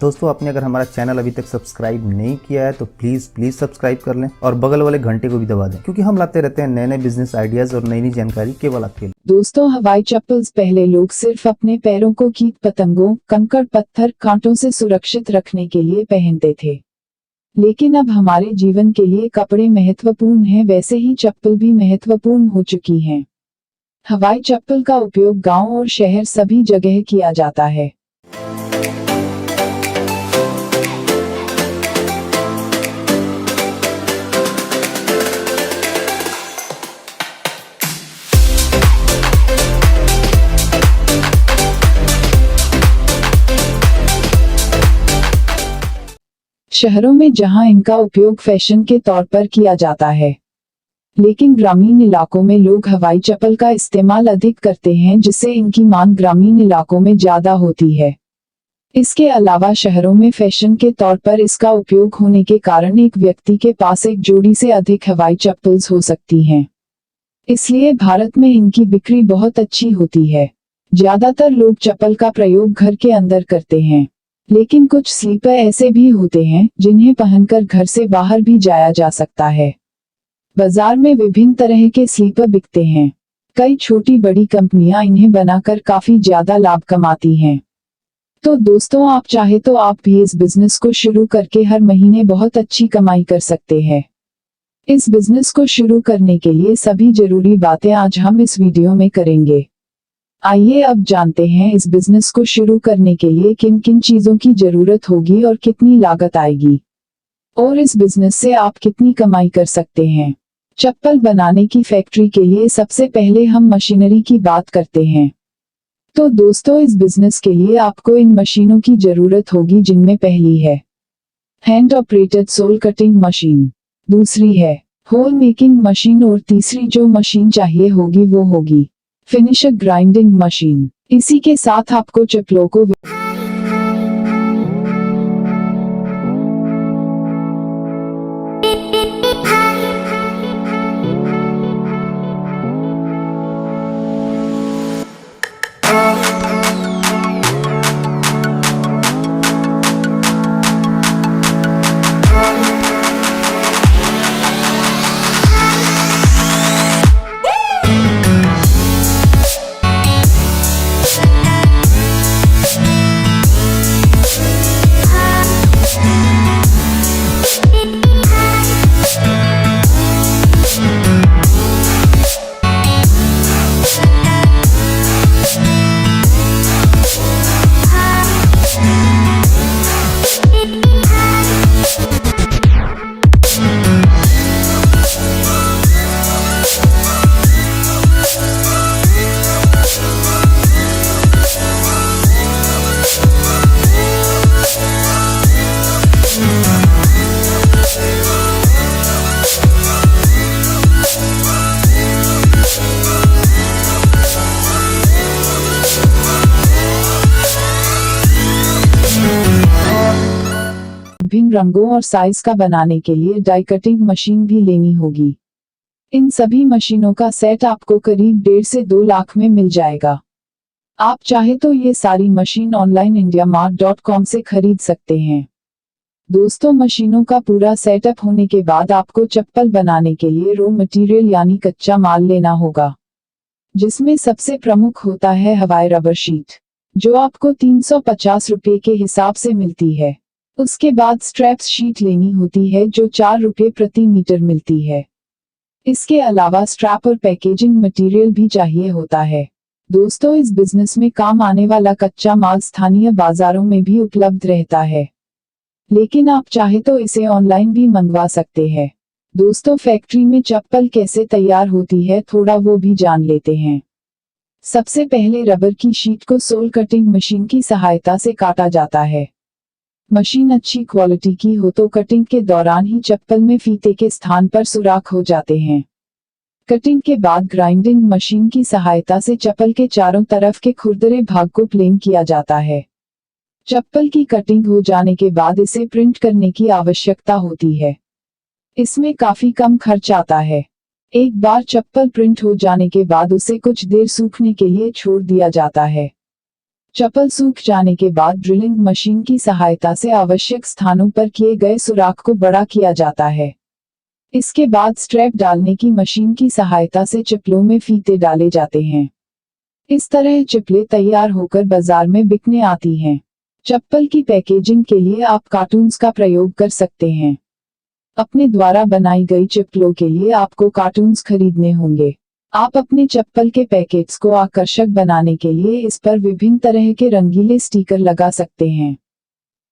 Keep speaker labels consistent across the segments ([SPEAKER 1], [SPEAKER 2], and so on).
[SPEAKER 1] दोस्तों, आपने अगर हमारा चैनल अभी तक सब्सक्राइब नहीं किया है तो प्लीज सब्सक्राइब कर लें और बगल वाले घंटे को भी दबा दें, क्योंकि हम लाते रहते हैं नए नए बिजनेस आइडियाज और नई नई जानकारी केवल आपके लिए।
[SPEAKER 2] दोस्तों, हवाई चप्पल्स पहले लोग सिर्फ अपने पैरों को कीट पतंगों, कंकड़ पत्थर, कांटों से सुरक्षित रखने के लिए पहनते थे। लेकिन अब हमारे जीवन के लिए कपड़े महत्वपूर्ण हैं, वैसे ही चप्पल भी महत्वपूर्ण हो चुकी हैं। हवाई चप्पल का उपयोग गांव और शहर सभी जगह किया जाता है। शहरों में जहां इनका उपयोग फैशन के तौर पर किया जाता है, लेकिन ग्रामीण इलाकों में लोग हवाई चप्पल का इस्तेमाल अधिक करते हैं, जिससे इनकी मांग ग्रामीण इलाकों में ज्यादा होती है। इसके अलावा शहरों में फैशन के तौर पर इसका उपयोग होने के कारण एक व्यक्ति के पास एक जोड़ी से अधिक हवाई चप्पल्स हो सकती हैं। इसलिए भारत में इनकी बिक्री बहुत अच्छी होती है। ज्यादातर लोग चप्पल का प्रयोग घर के अंदर करते हैं, लेकिन कुछ स्लीपर ऐसे भी होते हैं जिन्हें पहनकर घर से बाहर भी जाया जा सकता है। बाजार में विभिन्न तरह के स्लीपर बिकते हैं। कई छोटी बड़ी कंपनियां इन्हें बनाकर काफी ज्यादा लाभ कमाती हैं। तो दोस्तों, आप चाहे तो आप भी इस बिजनेस को शुरू करके हर महीने बहुत अच्छी कमाई कर सकते हैं। इस बिजनेस को शुरू करने के लिए सभी जरूरी बातें आज हम इस वीडियो में करेंगे। आइए अब जानते हैं इस बिजनेस को शुरू करने के लिए किन किन चीजों की जरूरत होगी और कितनी लागत आएगी, और इस बिजनेस से आप कितनी कमाई कर सकते हैं। चप्पल बनाने की फैक्ट्री के लिए सबसे पहले हम मशीनरी की बात करते हैं। तो दोस्तों, इस बिजनेस के लिए आपको इन मशीनों की जरूरत होगी, जिनमें पहली है hand operated sole cutting machine, दूसरी है होल मेकिंग मशीन, और तीसरी जो मशीन चाहिए होगी वो होगी फिनिशर ग्राइंडिंग मशीन। इसी के साथ आपको चप्पलों को विभिन्न रंगों और साइज का बनाने के लिए डाई कटिंग मशीन भी लेनी होगी। इन सभी मशीनों का सेट आपको करीब 1.5 से 2 लाख में मिल जाएगा। आप चाहे तो ये सारी मशीन ऑनलाइन indiamart.com से खरीद सकते हैं। दोस्तों, मशीनों का पूरा सेटअप होने के बाद आपको चप्पल बनाने के लिए रॉ मटेरियल यानी कच्चा माल लेना होगा, जिसमें सबसे प्रमुख होता है हवाई रबर शीट, जो आपको 350 रुपये के हिसाब से मिलती है। उसके बाद स्ट्रैप्स शीट लेनी होती है, जो 4 रुपये प्रति मीटर मिलती है। इसके अलावा स्ट्रैप और पैकेजिंग मटेरियल भी चाहिए होता है। दोस्तों, इस बिजनेस में काम आने वाला कच्चा माल स्थानीय बाजारों में भी उपलब्ध रहता है, लेकिन आप चाहे तो इसे ऑनलाइन भी मंगवा सकते हैं। दोस्तों, फैक्ट्री में चप्पल कैसे तैयार होती है, थोड़ा वो भी जान लेते हैं। सबसे पहले रबर की शीट को सोल कटिंग मशीन की सहायता से काटा जाता है। मशीन अच्छी क्वालिटी की हो तो कटिंग के दौरान ही चप्पल में फीते के स्थान पर सुराख हो जाते हैं। कटिंग के बाद ग्राइंडिंग मशीन की सहायता से चप्पल के चारों तरफ के खुरदरे भाग को प्लेन किया जाता है। चप्पल की कटिंग हो जाने के बाद इसे प्रिंट करने की आवश्यकता होती है। इसमें काफी कम खर्च आता है। एक बार चप्पल प्रिंट हो जाने के बाद उसे कुछ देर सूखने के लिए छोड़ दिया जाता है। चप्पल सूख जाने के बाद ड्रिलिंग मशीन की सहायता से आवश्यक स्थानों पर किए गए सुराख को बड़ा किया जाता है। इसके बाद स्ट्रैप डालने की मशीन की सहायता से चप्पलों में फीते डाले जाते हैं। इस तरह चप्पलें तैयार होकर बाजार में बिकने आती हैं। चप्पल की पैकेजिंग के लिए आप कार्टून्स का प्रयोग कर सकते हैं। अपने द्वारा बनाई गई चप्पलों के लिए आपको कार्टून्स खरीदने होंगे। आप अपने चप्पल के पैकेट्स को आकर्षक बनाने के लिए इस पर विभिन्न तरह के रंगीले स्टिकर लगा सकते हैं।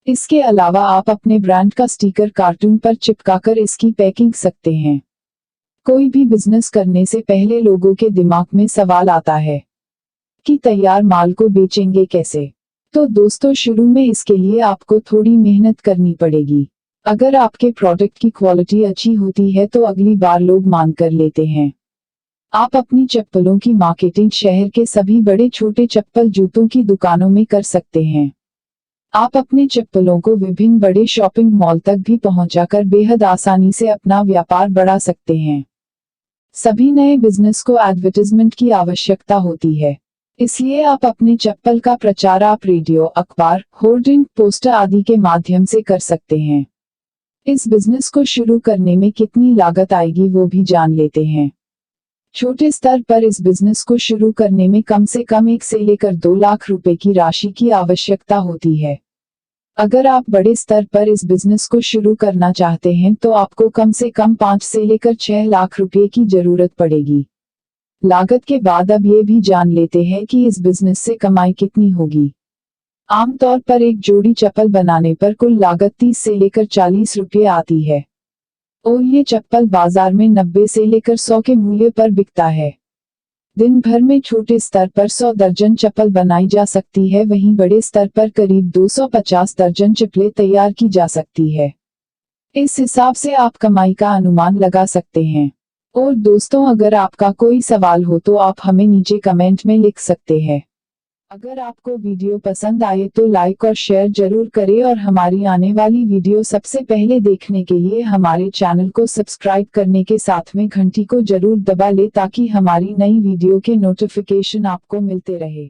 [SPEAKER 2] इसके अलावा आप अपने ब्रांड का स्टिकर कार्टून पर चिपकाकर इसकी पैकिंग सकते हैं। कोई भी बिजनेस करने से पहले लोगों के दिमाग में सवाल आता है कि तैयार माल को बेचेंगे कैसे। तो दोस्तों, शुरू में इसके लिए आपको थोड़ी मेहनत करनी पड़ेगी। अगर आपके प्रोडक्ट की क्वालिटी अच्छी होती है तो अगली बार लोग मान कर लेते हैं। आप अपनी चप्पलों की मार्केटिंग शहर के सभी बड़े छोटे चप्पल जूतों की दुकानों में कर सकते हैं। आप अपने चप्पलों को विभिन्न बड़े शॉपिंग मॉल तक भी पहुंचाकर बेहद आसानी से अपना व्यापार बढ़ा सकते हैं। सभी नए बिजनेस को एडवर्टाइजमेंट की आवश्यकता होती है, इसलिए आप अपने चप्पल का प्रचार आप रेडियो, अखबार, होर्डिंग, पोस्टर आदि के माध्यम से कर सकते हैं। इस बिजनेस को शुरू करने में कितनी लागत आएगी वो भी जान लेते हैं। छोटे स्तर पर इस बिजनेस को शुरू करने में कम से कम 1 से लेकर 2 लाख रुपए की राशि की आवश्यकता होती है। अगर आप बड़े स्तर पर इस बिजनेस को शुरू करना चाहते हैं तो आपको कम से कम 5 से लेकर 6 लाख रुपए की जरूरत पड़ेगी। लागत के बाद अब ये भी जान लेते हैं कि इस बिजनेस से कमाई कितनी होगी। आमतौर पर एक जोड़ी चप्पल बनाने पर कुल लागत 30 से लेकर 40 रुपये आती है और ये चप्पल बाजार में 90 से लेकर 100 के मूल्य पर बिकता है। दिन भर में छोटे स्तर पर 100 दर्जन चप्पल बनाई जा सकती है, वहीं बड़े स्तर पर करीब 250 दर्जन चप्पलें तैयार की जा सकती है। इस हिसाब से आप कमाई का अनुमान लगा सकते हैं। और दोस्तों, अगर आपका कोई सवाल हो तो आप हमें नीचे कमेंट में लिख सकते हैं। अगर आपको वीडियो पसंद आए तो लाइक और शेयर जरूर करें और हमारी आने वाली वीडियो सबसे पहले देखने के लिए हमारे चैनल को सब्सक्राइब करने के साथ में घंटी को जरूर दबा ले ताकि हमारी नई वीडियो के नोटिफिकेशन आपको मिलते रहे।